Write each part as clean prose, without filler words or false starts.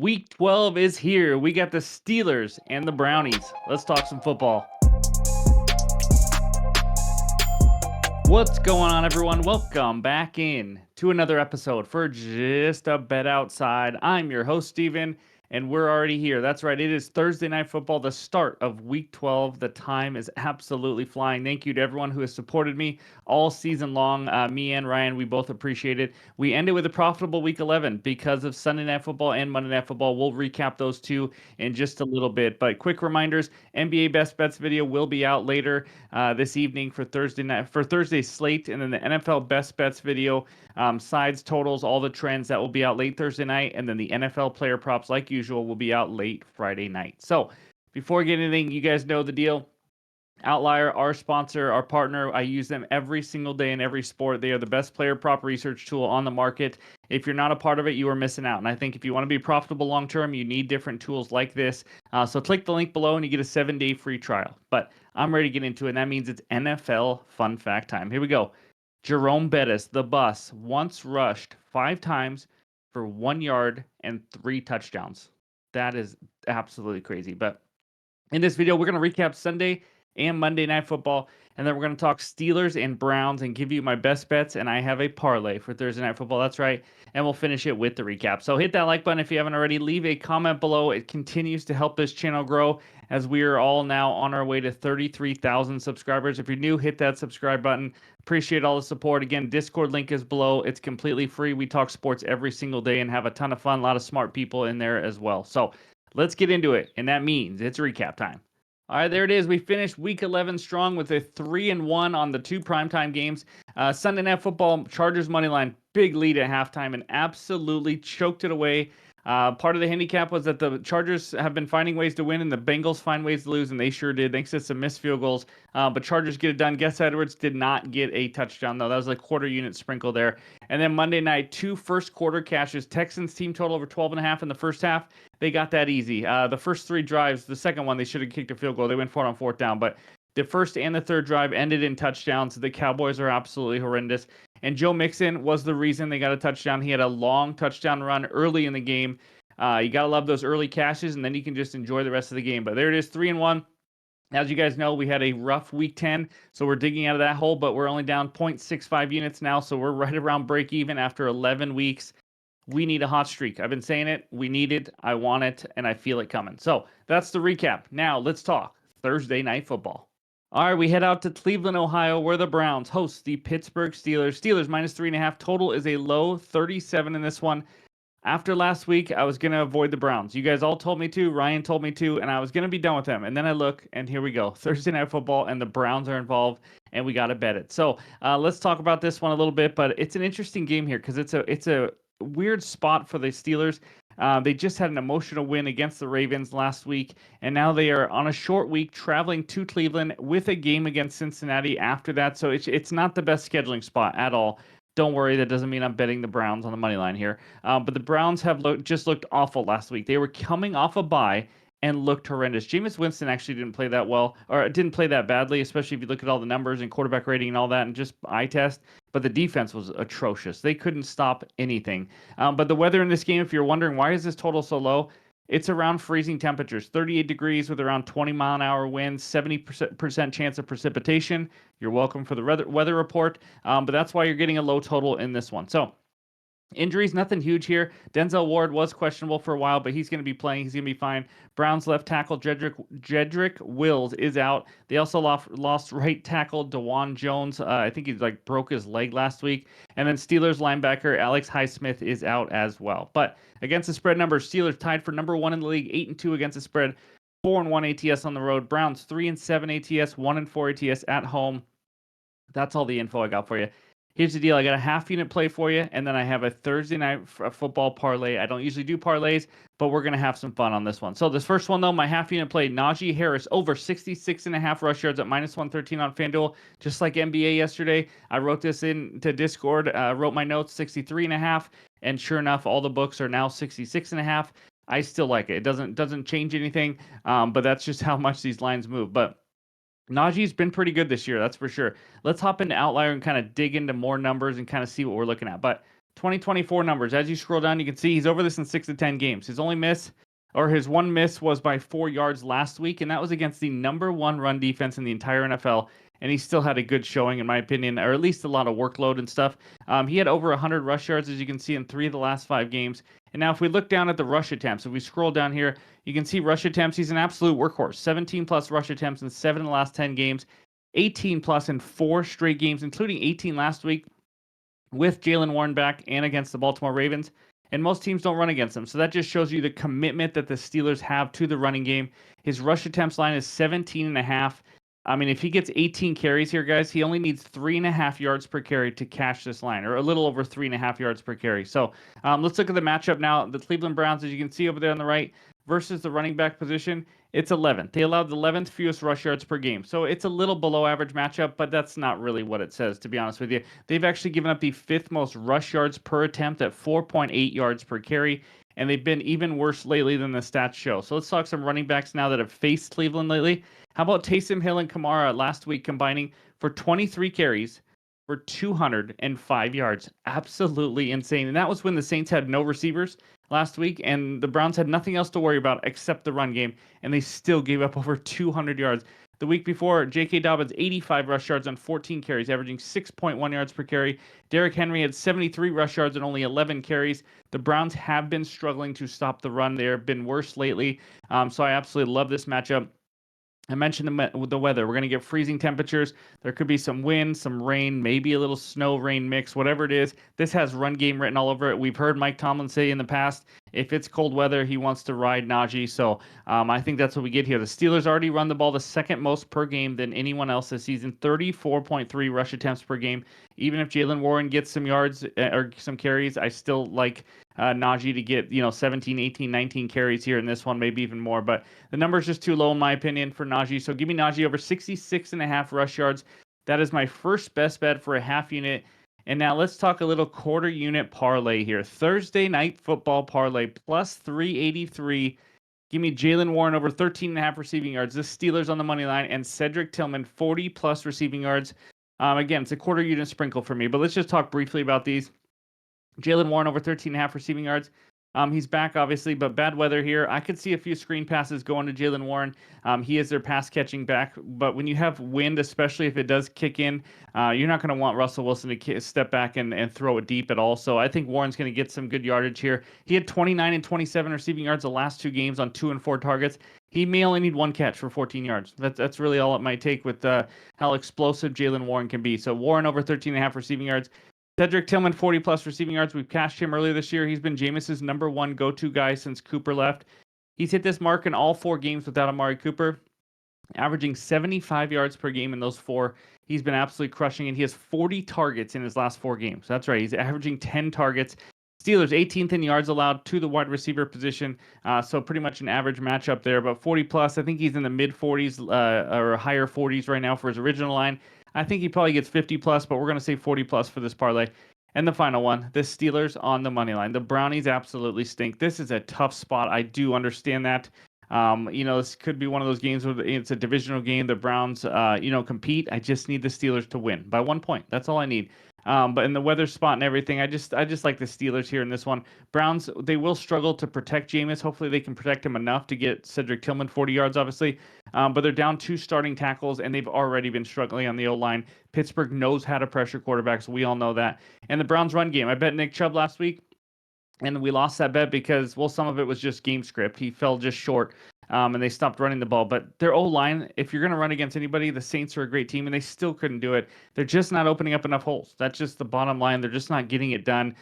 Week 12 is here. We got the Steelers and the Brownies. Let's talk some football. What's going on, everyone? Welcome back in to another episode for Just a Bet Outside. I'm your host, Steven, and we're already here. That's right. It is Thursday Night Football, the start of Week 12. The time is absolutely flying. Thank you to everyone who has supported me all season long. Me and Ryan, we both appreciate it. We ended with a profitable Week 11 because of Sunday Night Football and Monday Night Football. We'll recap those two in just a little bit. But quick reminders, NBA Best Bets video will be out later this evening for Thursday's slate, and then the NFL Best Bets video, sides, totals, all the trends that will be out late Thursday night, and then the NFL player props, like usual, will be out late Friday night. So before we get anything, you guys know the deal. OUTLIER, our sponsor, our partner. I use them every single day in every sport. They are the best player prop research tool on the market. If you're not a part of it, you are missing out. And I think if you want to be profitable long term, you need different tools like this. So click the link below and you get a 7-day free trial. But I'm ready to get into it. And that means it's NFL fun fact time. Here we go. Jerome Bettis, the bus, once rushed 5 times for 1 yard and 3 touchdowns. That is absolutely crazy. But in this video, we're going to recap Sunday and Monday Night Football, and then we're going to talk Steelers and Browns and give you my best bets, and I have a parlay for Thursday Night Football. That's right, and we'll finish it with the recap. So hit that like button if you haven't already. Leave a comment below. It continues to help this channel grow as we are all now on our way to 33,000 subscribers. If you're new, hit that subscribe button. Appreciate all the support. Again, Discord link is below. It's completely free. We talk sports every single day and have a ton of fun. A lot of smart people in there as well. So let's get into it, and that means it's recap time. All right, there it is. We finished Week 11 strong with a 3-1 on the 2 primetime games. Sunday Night Football, Chargers money line, big lead at halftime, and absolutely choked it away. Part of the handicap was that the Chargers have been finding ways to win, and the Bengals find ways to lose, and they sure did, thanks to some missed field goals. But Chargers get it done. Gus Edwards did not get a touchdown, though. That was a quarter unit sprinkle there. And then Monday night, 2 first quarter cashes. Texans team total over 12.5 in the first half. They got that easy. The first 3 drives, the second one, they should have kicked a field goal. They went for it on 4th down, but the first and the third drive ended in touchdowns. The Cowboys are absolutely horrendous. And Joe Mixon was the reason they got a touchdown. He had a long touchdown run early in the game. You got to love those early cashes, and then you can just enjoy the rest of the game. But there it is, 3-1. As you guys know, we had a rough Week 10, so we're digging out of that hole, but we're only down 0.65 units now, so we're right around break even after 11 weeks. We need a hot streak. I've been saying it. We need it. I want it, and I feel it coming. So that's the recap. Now let's talk Thursday Night Football. All right, we head out to Cleveland, Ohio, where the Browns host the Pittsburgh Steelers. Steelers minus 3.5. Total is a low 37 in this one. After last week, I was going to avoid the Browns. You guys all told me to. Ryan told me to, and I was going to be done with them. And then I look, and here we go. Thursday Night Football, and the Browns are involved, and we got to bet it. So let's talk about this one a little bit, but it's an interesting game here because it's a weird spot for the Steelers. They just had an emotional win against the Ravens last week, and now they are on a short week traveling to Cleveland with a game against Cincinnati after that. So it's not the best scheduling spot at all. Don't worry, that doesn't mean I'm betting the Browns on the money line here. But the Browns have just looked awful last week. They were coming off a bye and looked horrendous. Jameis Winston actually didn't play that well, or didn't play that badly, especially if you look at all the numbers and quarterback rating and all that, and just eye test. But the defense was atrocious. They couldn't stop anything. But the weather in this game, if you're wondering why is this total so low, it's around freezing temperatures, 38 degrees with around 20-mile-an-hour winds, 70% chance of precipitation. You're welcome for the weather report, but that's why you're getting a low total in this one. So injuries, nothing huge here. Denzel Ward was questionable for a while, but he's going to be playing. He's going to be fine. Browns left tackle Jedrick Wills is out. They also lost right tackle DeJuan Jones. I think he broke his leg last week. And then Steelers linebacker Alex Highsmith is out as well. But against the spread numbers, Steelers tied for number 1 in the league, 8-2 against the spread, 4-1 ATS on the road. Browns 3-7 ATS, 1-4 ATS at home. That's all the info I got for you. Here's the deal. I got a half unit play for you, and then I have a Thursday night football parlay. I don't usually do parlays, but we're going to have some fun on this one. So this first one, though, my half unit play, Najee Harris, over 66.5 rush yards at minus 113 on FanDuel, just like NBA yesterday. I wrote this into Discord, wrote my notes, 63.5, and sure enough, all the books are now 66.5. I still like it. It doesn't change anything, but that's just how much these lines move. But Najee's been pretty good this year, that's for sure. Let's hop into OUTLIER and kind of dig into more numbers and kind of see what we're looking at. But 2024 numbers. As you scroll down, you can see he's over this in 6 to 10 games. His only miss, or his one miss, was by 4 yards last week, and that was against the number one run defense in the entire NFL. And he still had a good showing, in my opinion, or at least a lot of workload and stuff. He had over 100 rush yards, as you can see, in 3 of the last 5 games. And now, if we look down at the rush attempts, if we scroll down here, you can see rush attempts. He's an absolute workhorse. 17 plus rush attempts in 7 of the last 10 games, 18 plus in 4 straight games, including 18 last week with Jaylen Warren back and against the Baltimore Ravens. And most teams don't run against them. So that just shows you the commitment that the Steelers have to the running game. His rush attempts line is 17.5. I mean, if he gets 18 carries here, guys, he only needs 3.5 yards per carry to cash this line, or a little over 3.5 yards per carry. So let's look at the matchup now. The Cleveland Browns, as you can see over there on the right, versus the running back position, it's 11th. They allowed the 11th fewest rush yards per game. So it's a little below average matchup, but that's not really what it says, to be honest with you. They've actually given up the 5th most rush yards per attempt at 4.8 yards per carry, and they've been even worse lately than the stats show. So let's talk some running backs now that have faced Cleveland lately. How about Taysom Hill and Kamara last week combining for 23 carries for 205 yards? Absolutely insane. And that was when the Saints had no receivers last week, and the Browns had nothing else to worry about except the run game, and they still gave up over 200 yards. The week before, J.K. Dobbins, 85 rush yards on 14 carries, averaging 6.1 yards per carry. Derrick Henry had 73 rush yards and only 11 carries. The Browns have been struggling to stop the run. They have been worse lately, so I absolutely love this matchup. I mentioned the weather. We're going to get freezing temperatures. There could be some wind, some rain, maybe a little snow rain mix, whatever it is. This has run game written all over it. We've heard Mike Tomlin say in the past, if it's cold weather, he wants to ride Najee. So I think that's what we get here. The Steelers already run the ball the second most per game than anyone else this season, 34.3 rush attempts per game. Even if Jaylen Warren gets some yards or some carries, I still like Najee to get 17, 18, 19 carries here in this one, maybe even more. But the number is just too low in my opinion for Najee. So give me Najee over 66.5 rush yards. That is my first best bet for a half unit. And now let's talk a little quarter unit parlay here. Thursday night football parlay plus 383. Give me Jaylen Warren over 13.5 receiving yards. This Steelers on the money line, and Cedric Tillman 40 plus receiving yards. Again, it's a quarter unit sprinkle for me, but let's just talk briefly about these. Jaylen Warren over 13.5 receiving yards. He's back, obviously, but bad weather here. I could see a few screen passes going to Jaylen Warren. He is their pass catching back, but when you have wind, especially if it does kick in, you're not going to want Russell Wilson to step back and throw it deep at all. So I think Warren's going to get some good yardage here. He had 29 and 27 receiving yards the last 2 games on 2 and 4 targets. He may only need 1 catch for 14 yards. That's really all it might take with how explosive Jaylen Warren can be. So Warren over 13.5 receiving yards. Cedric Tillman, 40 plus receiving yards. We've cashed him earlier this year. He's been Jameis's number 1 go-to guy since Cooper left. He's hit this mark in all 4 games without Amari Cooper, averaging 75 yards per game in those 4. He's been absolutely crushing it. He has 40 targets in his last 4 games. That's right. He's averaging 10 targets. Steelers 18th in yards allowed to the wide receiver position, so pretty much an average matchup there. But 40 plus, I think he's in the mid 40s or higher 40s right now for his original line. I think he probably gets 50 plus, but we're going to say 40 plus for this parlay. And the final one, the Steelers on the money line. The Brownies absolutely stink. This is a tough spot. I do understand that. This could be one of those games where it's a divisional game. The Browns, compete. I just need the Steelers to win by 1 point. That's all I need. But in the weather spot and everything, I just like the Steelers here in this one. Browns, they will struggle to protect Jameis. Hopefully they can protect him enough to get Cedric Tillman 40 yards, obviously. But they're down 2 starting tackles, and they've already been struggling on the O-line. Pittsburgh knows how to pressure quarterbacks. We all know that. And the Browns run game. I bet Nick Chubb last week, and we lost that bet because, well, some of it was just game script. He fell just short. And they stopped running the ball. But their O-line, if you're going to run against anybody, the Saints are a great team, and they still couldn't do it. They're just not opening up enough holes. That's just the bottom line. They're just not getting it done.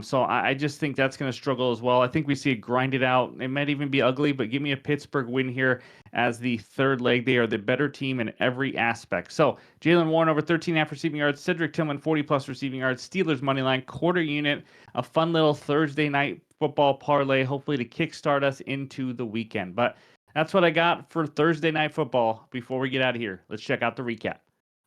So I just think that's going to struggle as well. I think we see it grinded out. It might even be ugly, but give me a Pittsburgh win here as the third leg. They are the better team in every aspect. So Jaylen Warren over 13.5 receiving yards. Cedric Tillman 40-plus receiving yards. Steelers money line, quarter unit. A fun little Thursday night football parlay, hopefully to kickstart us into the weekend. But that's what I got for Thursday night football. Before we get out of here, let's check out the recap.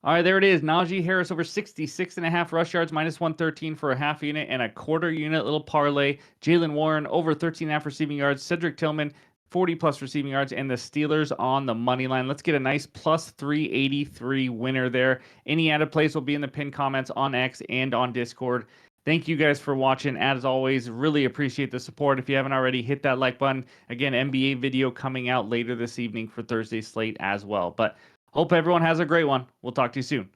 All right, there it is. Najee Harris over 66.5 rush yards, minus 113 for a half unit and a quarter unit little parlay. Jaylen Warren over 13.5 receiving yards. Cedric Tillman 40-plus receiving yards, and the Steelers on the money line. Let's get a nice plus 383 winner there. Any added plays will be in the pinned comments on X and on Discord. Thank you guys for watching. As always, really appreciate the support. If you haven't already, hit that like button. Again, NBA video coming out later this evening for Thursday's slate as well. But hope everyone has a great one. We'll talk to you soon.